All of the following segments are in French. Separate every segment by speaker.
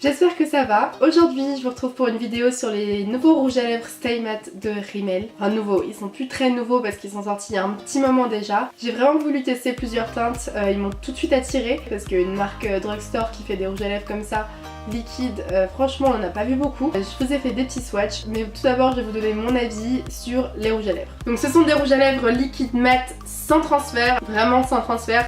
Speaker 1: J'espère que ça va. Aujourd'hui je vous retrouve pour une vidéo sur les nouveaux rouges à lèvres Stay Matte de Rimmel. Enfin nouveaux, ils sont plus très nouveaux parce qu'ils sont sortis il y a un petit moment déjà. J'ai vraiment voulu tester plusieurs teintes, ils m'ont tout de suite attirée parce qu'une marque drugstore qui fait des rouges à lèvres comme ça liquide, franchement on n'en a pas vu beaucoup. Je vous ai fait des petits swatchs, mais tout d'abord je vais vous donner mon avis sur les rouges à lèvres. Donc ce sont des rouges à lèvres liquides mat sans transfert, vraiment sans transfert.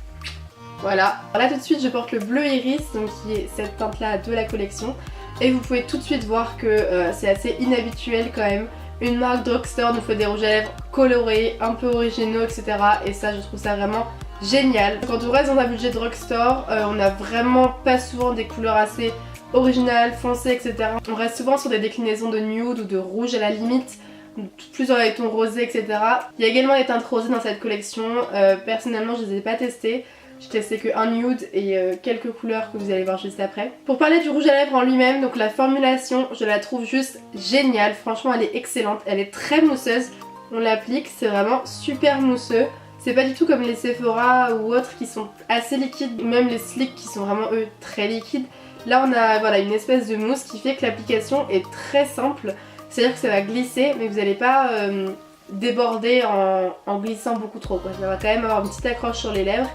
Speaker 1: Voilà. Alors là tout de suite je porte le bleu iris, donc qui est cette teinte là de la collection. Et vous pouvez tout de suite voir que c'est assez inhabituel quand même. Une marque drugstore nous fait des rouges à lèvres colorés, un peu originaux, etc. Et ça je trouve ça vraiment génial. Quand on reste dans un budget drugstore, on n'a vraiment pas souvent des couleurs assez originales, foncées, etc. On reste souvent sur des déclinaisons de nude ou de rouge à la limite, plus dans les tons rosés, etc. Il y a également des teintes rosées dans cette collection. Personnellement je les ai pas testées. J'ai testé que un nude et quelques couleurs que vous allez voir juste après. Pour parler du rouge à lèvres en lui-même, donc la formulation, je la trouve juste géniale. Franchement elle est excellente, elle est très mousseuse. On l'applique, c'est vraiment super mousseux. C'est pas du tout comme les Sephora ou autres qui sont assez liquides, même les Sleek qui sont vraiment eux très liquides. Là on a voilà, une espèce de mousse qui fait que l'application est très simple. C'est-à-dire que ça va glisser mais vous n'allez pas déborder en glissant beaucoup trop quoi. Ça va quand même avoir une petite accroche sur les lèvres.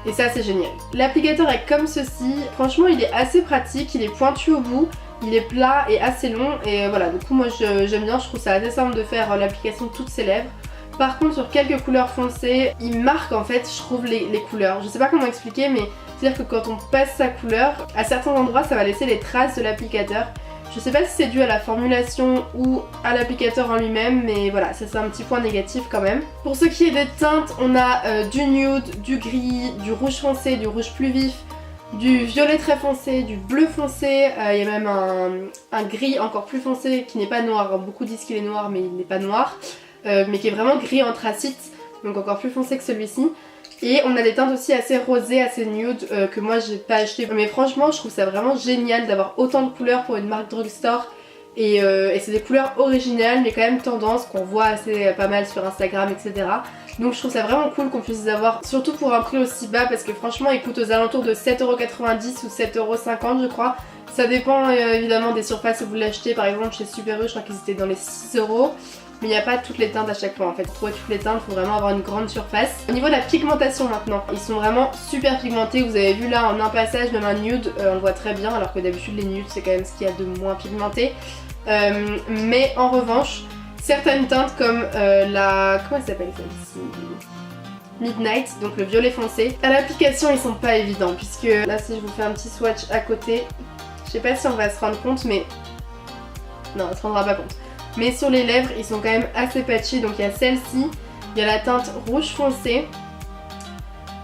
Speaker 1: Et ça c'est génial. L'applicateur est comme ceci, franchement il est assez pratique, il est pointu au bout, il est plat et assez long et voilà, du coup moi j'aime bien, je trouve ça assez simple de faire l'application de toutes ses lèvres. Par contre sur quelques couleurs foncées, il marque en fait je trouve les couleurs. Je sais pas comment expliquer mais c'est-à-dire que quand on passe sa couleur, à certains endroits ça va laisser les traces de l'applicateur. Je sais pas si c'est dû à la formulation ou à l'applicateur en lui-même, mais voilà, ça c'est un petit point négatif quand même. Pour ce qui est des teintes, on a du nude, du gris, du rouge foncé, du rouge plus vif, du violet très foncé, du bleu foncé, il y a même un gris encore plus foncé qui n'est pas noir. Beaucoup disent qu'il est noir mais il n'est pas noir, mais qui est vraiment gris anthracite, donc encore plus foncé que celui-ci. Et on a des teintes aussi assez rosées, assez nude que moi j'ai pas acheté. Mais franchement je trouve ça vraiment génial d'avoir autant de couleurs pour une marque drugstore. Et c'est des couleurs originales mais quand même tendance qu'on voit assez pas mal sur Instagram, etc. Donc je trouve ça vraiment cool qu'on puisse les avoir, surtout pour un prix aussi bas parce que franchement ils coûtent aux alentours de 7,90€ ou 7,50€ je crois. Ça dépend évidemment des surfaces où vous l'achetez. Par exemple chez Super U je crois qu'ils étaient dans les 6€. Mais il n'y a pas toutes les teintes à chaque fois en fait. Pour trouver toutes les teintes, il faut vraiment avoir une grande surface. Au niveau de la pigmentation maintenant, ils sont vraiment super pigmentés. Vous avez vu là en un passage, même un nude, on le voit très bien. Alors que d'habitude les nudes c'est quand même ce qu'il y a de moins pigmenté. Mais en revanche, certaines teintes comme la... comment elle s'appelle celle-ci ? Midnight, donc le violet foncé. À l'application ils sont pas évidents puisque là si je vous fais un petit swatch à côté, je sais pas si on va se rendre compte mais... non, on se rendra pas compte. Mais sur les lèvres ils sont quand même assez patchy, donc il y a celle-ci, il y a la teinte rouge foncé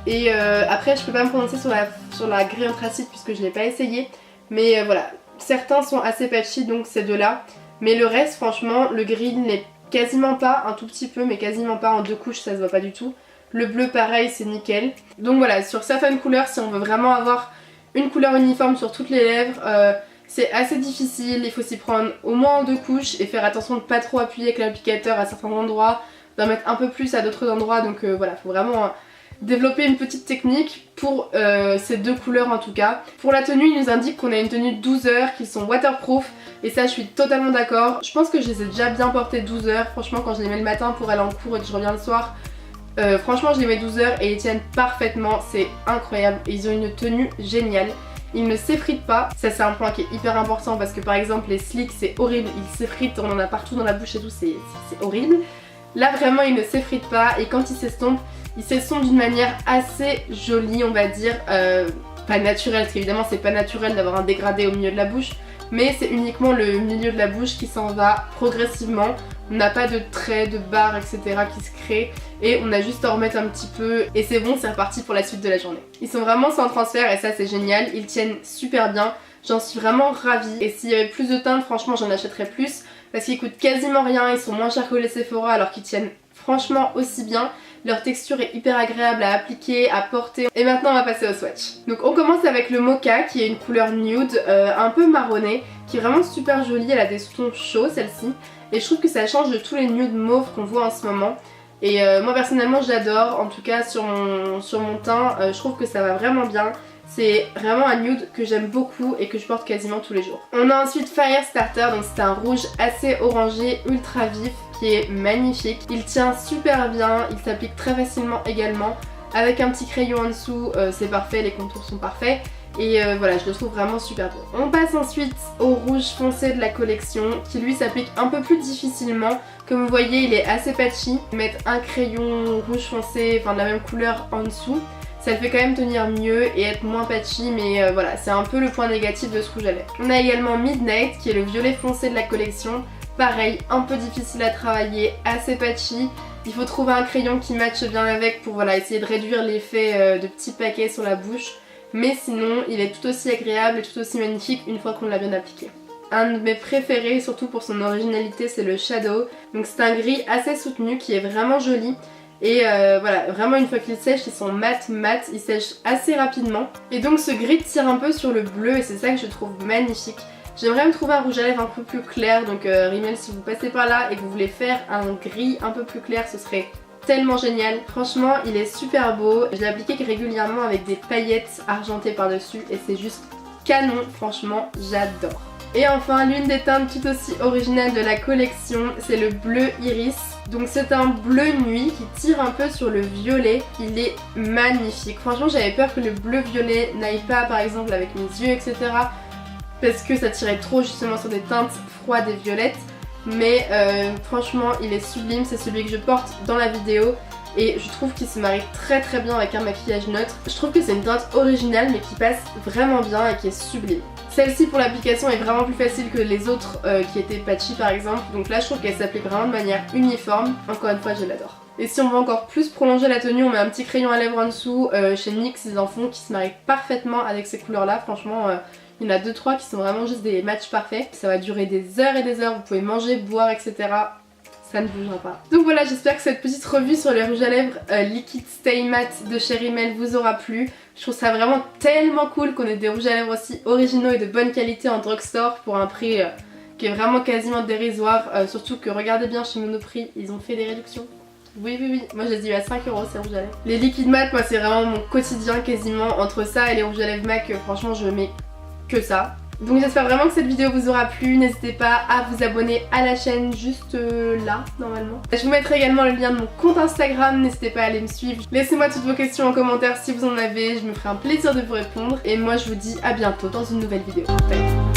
Speaker 1: et après je peux pas me prononcer sur la gris anthracite puisque je l'ai pas essayé, mais voilà, certains sont assez patchy donc ces deux là, mais le reste franchement le gris n'est quasiment pas, un tout petit peu mais quasiment pas, en deux couches ça se voit pas du tout. Le bleu pareil c'est nickel. Donc voilà, sur certaines couleurs si on veut vraiment avoir une couleur uniforme sur toutes les lèvres, c'est assez difficile, il faut s'y prendre au moins en deux couches et faire attention de ne pas trop appuyer avec l'applicateur à certains endroits, d'en mettre un peu plus à d'autres endroits, donc voilà, il faut vraiment développer une petite technique pour ces deux couleurs en tout cas. Pour la tenue, il nous indique qu'on a une tenue de 12 heures, qui sont waterproof et ça je suis totalement d'accord. Je pense que je les ai déjà bien portées 12 heures, franchement quand je les mets le matin pour aller en cours et que je reviens le soir, franchement je les mets 12 heures et ils tiennent parfaitement, c'est incroyable, ils ont une tenue géniale. Ils ne s'effritent pas, ça c'est un point qui est hyper important parce que par exemple les Sleek c'est horrible, ils s'effritent, on en a partout dans la bouche et tout, c'est horrible. Là vraiment ils ne s'effritent pas et quand ils s'estompent d'une manière assez jolie on va dire, pas naturelle parce qu'évidemment c'est pas naturel d'avoir un dégradé au milieu de la bouche, mais c'est uniquement le milieu de la bouche qui s'en va progressivement. On n'a pas de traits, de barres, etc. qui se créent et on a juste à en remettre un petit peu et c'est bon, c'est reparti pour la suite de la journée. Ils sont vraiment sans transfert et ça c'est génial, ils tiennent super bien, j'en suis vraiment ravie et s'il y avait plus de teintes franchement j'en achèterais plus parce qu'ils coûtent quasiment rien, ils sont moins chers que les Sephora alors qu'ils tiennent franchement aussi bien. Leur texture est hyper agréable à appliquer, à porter. Et maintenant on va passer au swatch. Donc on commence avec le Mocha qui est une couleur nude, un peu marronnée, qui est vraiment super jolie, elle a des tons chauds celle-ci. Et je trouve que ça change de tous les nudes mauves qu'on voit en ce moment. Et moi personnellement j'adore, en tout cas sur mon teint, je trouve que ça va vraiment bien. C'est vraiment un nude que j'aime beaucoup et que je porte quasiment tous les jours. On a ensuite Firestarter, donc c'est un rouge assez orangé, ultra vif, qui est magnifique. Il tient super bien, il s'applique très facilement également. Avec un petit crayon en dessous, c'est parfait, les contours sont parfaits. Et voilà, je le trouve vraiment super beau. On passe ensuite au rouge foncé de la collection qui lui s'applique un peu plus difficilement. Comme vous voyez, il est assez patchy. Mettre un crayon rouge foncé, enfin de la même couleur en dessous, ça le fait quand même tenir mieux et être moins patchy, mais voilà, c'est un peu le point négatif de ce rouge à lèvres. On a également Midnight qui est le violet foncé de la collection. Pareil, un peu difficile à travailler, assez patchy. Il faut trouver un crayon qui matche bien avec pour voilà, essayer de réduire l'effet de petits paquets sur la bouche. Mais sinon, il est tout aussi agréable et tout aussi magnifique une fois qu'on l'a bien appliqué. Un de mes préférés, surtout pour son originalité, c'est le Shadow. Donc c'est un gris assez soutenu qui est vraiment joli. Et voilà, vraiment une fois qu'ils sèchent, ils sont mat, ils sèchent assez rapidement. Et donc ce gris tire un peu sur le bleu et c'est ça que je trouve magnifique. J'aimerais me trouver un rouge à lèvres un peu plus clair, donc Rimmel, si vous passez par là et que vous voulez faire un gris un peu plus clair, ce serait tellement génial. Franchement, il est super beau. Je l'ai appliqué régulièrement avec des paillettes argentées par-dessus et c'est juste canon, franchement, j'adore. Et enfin, l'une des teintes tout aussi originales de la collection, c'est le bleu iris. Donc c'est un bleu nuit qui tire un peu sur le violet. Il est magnifique. Franchement, j'avais peur que le bleu violet n'aille pas, par exemple, avec mes yeux, etc. Parce que ça tirait trop justement sur des teintes froides et violettes. Mais franchement, il est sublime. C'est celui que je porte dans la vidéo. Et je trouve qu'il se marie très très bien avec un maquillage neutre. Je trouve que c'est une teinte originale mais qui passe vraiment bien et qui est sublime. Celle-ci pour l'application est vraiment plus facile que les autres qui étaient patchy par exemple. Donc là je trouve qu'elle s'applique vraiment de manière uniforme. Encore une fois, je l'adore. Et si on veut encore plus prolonger la tenue, on met un petit crayon à lèvres en dessous. Chez NYX ils en font qui se marient parfaitement avec ces couleurs là. Franchement il y en a 2-3 qui sont vraiment juste des matchs parfaits. Ça va durer des heures et des heures. Vous pouvez manger, boire, etc. Ça ne bougera pas. Donc voilà, j'espère que cette petite revue sur les rouges à lèvres Liquid Stay Matte de chez Rimmel vous aura plu. Je trouve ça vraiment tellement cool qu'on ait des rouges à lèvres aussi originaux et de bonne qualité en drugstore pour un prix qui est vraiment quasiment dérisoire. Surtout que regardez bien chez Monoprix, ils ont fait des réductions. Oui, moi je les ai eu à 5 € ces rouges à lèvres. Les liquides mat, moi c'est vraiment mon quotidien quasiment. Entre ça et les rouges à lèvres MAC, franchement je mets que ça. Donc j'espère vraiment que cette vidéo vous aura plu, n'hésitez pas à vous abonner à la chaîne juste là normalement. Je vous mettrai également le lien de mon compte Instagram, n'hésitez pas à aller me suivre. Laissez-moi toutes vos questions en commentaire si vous en avez, je me ferai un plaisir de vous répondre. Et moi je vous dis à bientôt dans une nouvelle vidéo. Bye.